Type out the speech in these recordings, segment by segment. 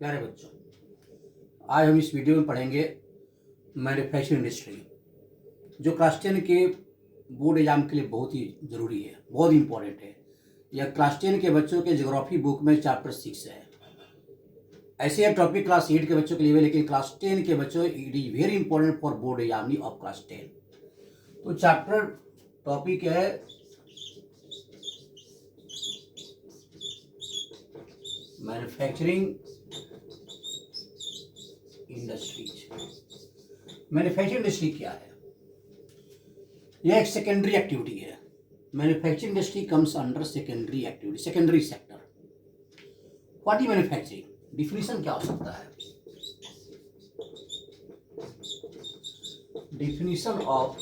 प्यारे बच्चों, आज हम इस वीडियो में पढ़ेंगे मैन्युफैक्चरिंग इंडस्ट्री, जो क्लास 10 के बोर्ड एग्जाम के लिए बहुत ही ज़रूरी है, बहुत इंपॉर्टेंट है। यह क्लास 10 के बच्चों के ज्योग्राफी बुक में चैप्टर 6 है। ऐसे है टॉपिक क्लास 8 के बच्चों के लिए, लेकिन क्लास 10 के बच्चों it is very important for board exam of class 10। तो चैप्टर टॉपिक है मैन्युफैक्चरिंग इंडस्ट्रीज। मैन्युफैक्चरिंग इंडस्ट्री क्या है? यह एक सेकेंडरी एक्टिविटी है। Manufacturing industry comes under secondary activity, secondary sector. What is manufacturing? Definition क्या हो सकता है? डिफिनीशन ऑफ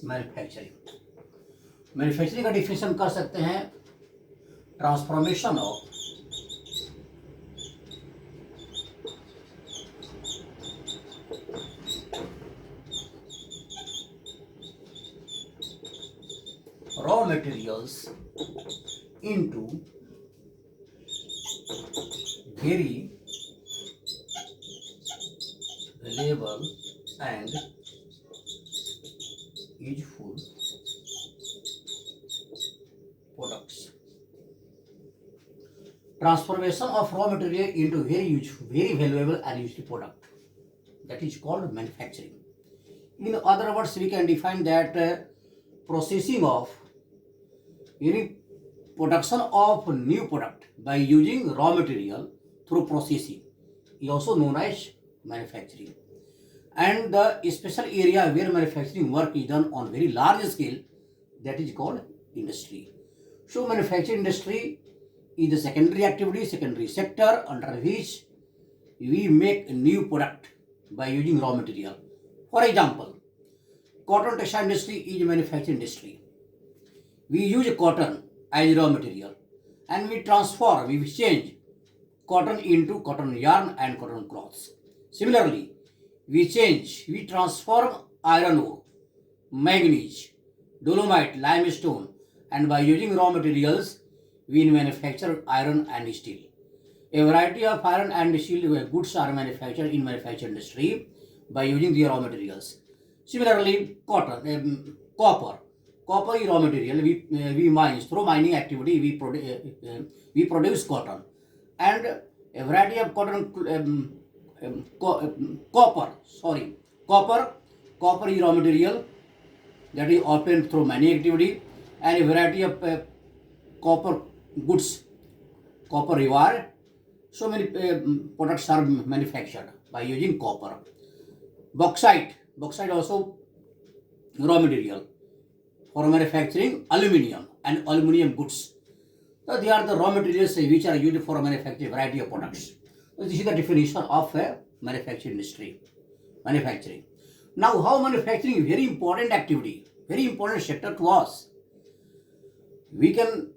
मैन्युफैक्चरिंग, मैन्युफैक्चरिंग का डिफिनीशन कर सकते हैं transformation of raw materials into very valuable and useful products. Transformation of raw material into very valuable and useful product, that is called manufacturing. In other words, we can define that processing of production of new product by using raw material through processing is also known as manufacturing. And the special area where manufacturing work is done on very large scale, that is called industry. So manufacturing industry is the secondary activity, secondary sector under which we make a new product by using raw material. For example, cotton textile industry is a manufacturing industry. We use cotton as raw material and we change cotton into cotton yarn and cotton cloths. Similarly, we transform iron ore, manganese, dolomite, limestone, and by using raw materials, we manufacture iron and steel. A variety of iron and steel goods are manufactured in manufacturing industry by using the raw materials. Similarly, copper is raw material. We mine through mining activity. We produce cotton, and a variety of copper is raw material that is obtained through mining activity, and a variety of copper goods, copper wire. So many products are manufactured by using copper. Bauxite also raw material for manufacturing aluminium and aluminium goods. So they are the raw materials which are used for manufacturing variety of products. So this is the definition of manufacturing industry. Manufacturing. Now, how manufacturing is very important activity, very important sector to us. We can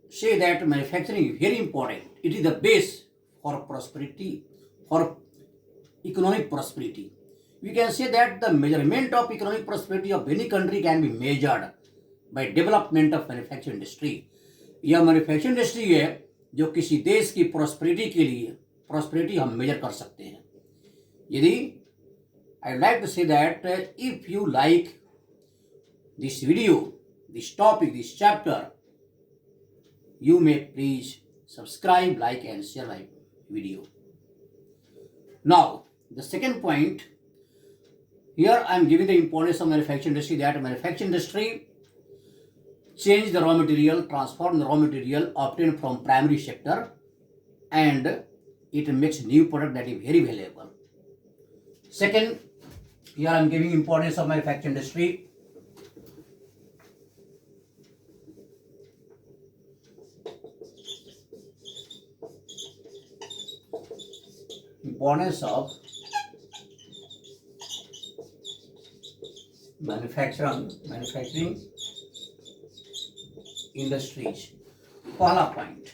say that manufacturing is very important. It is the base for prosperity, for economic prosperity. We can say that the measurement of economic prosperity of any country can be measured by development of manufacturing industry. यह manufacturing industry है जो किसी देश की prosperity हम major कर सकते हैं। यदि I like to say that if you like this video, this topic, this chapter, you may please subscribe, like and share my video. Now, the second point, here I am giving the importance of manufacturing industry, that manufacturing industry change the raw material, transform the raw material obtained from primary sector, and it makes new product that is very valuable. Second, here I am giving importance of manufacturing industry. Importance of manufacturing industries. पहला point,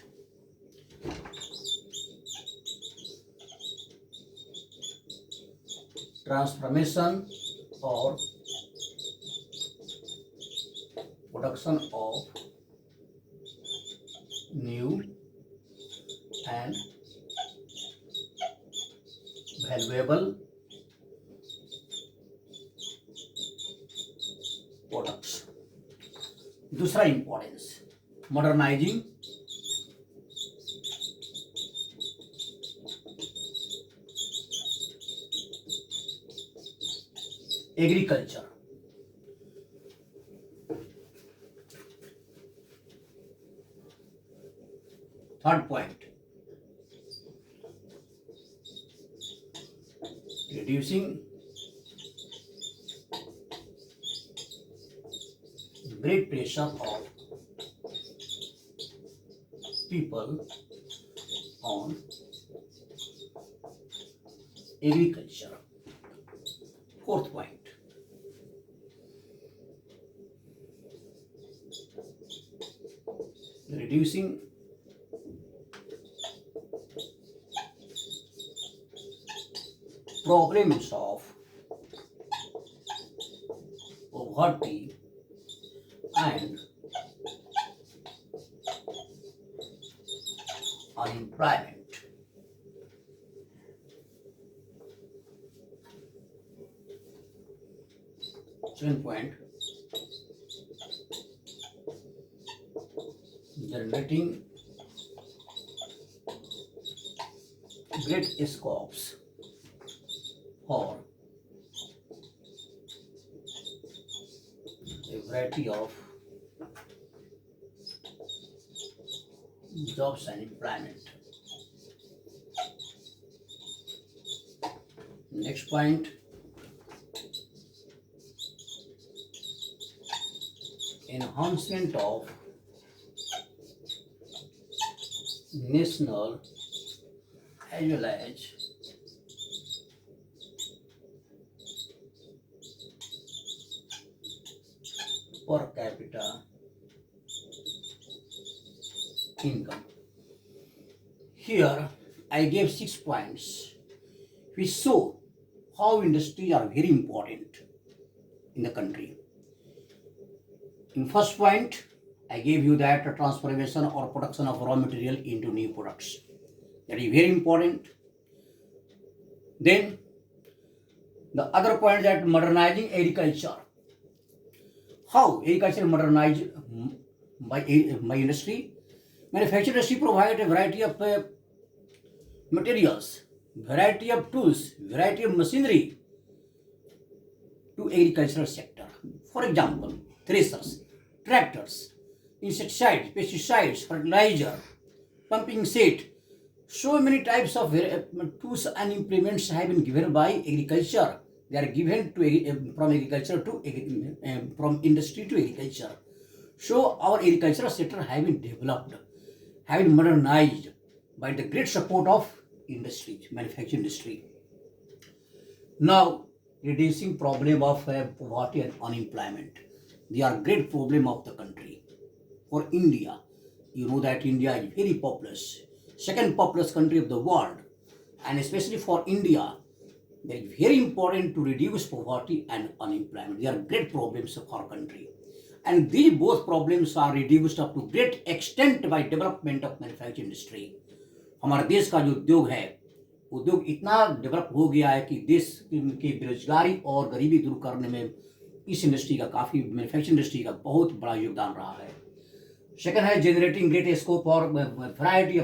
transformation और production of new renewable products. दूसरा importance, modernising agriculture. Third point, reducing great pressure of people on agriculture. Fourth point, reducing problems of poverty and unemployment. Second point, generating great scopes for a variety of jobs and employment. Next point, enhancement of national as well as per capita income. Here I gave 6 points which show how industries are very important in the country. In first point, I gave you that transformation or production of raw material into new products. That is very important. Then the other point, that modernizing agriculture. How agriculture modernized by industry? Manufacturing industry provide a variety of materials, variety of tools, variety of machinery to agricultural sector. For example, threshers, tractors, insecticides, pesticides, fertilizer, pumping set. So many types of tools and implements have been given by agriculture. They are given to from agriculture to from industry to agriculture. So our agricultural sector have been developed, have been modernized by the great support of industry, manufacturing industry. Now, reducing problem of poverty and unemployment. They are great problem of the country. For India, you know that India is very populous, second populous country of the world, and especially for India, it is very important to reduce poverty and unemployment. They are great problems of our country, and these both problems are reduced up to great extent by development of manufacturing industry. हमारे देश का जो उद्योग है, उद्योग इतना develop हो गया है कि देश की बेरोजगारी और गरीबी दूर करने में इस इंडस्ट्री का काफ़ी, मैन्युफैक्चरिंग इंडस्ट्री का बहुत बड़ा योगदान रहा है. सेकंड है जनरेटिंग ग्रेट स्कोप और वैरायटी ऑफ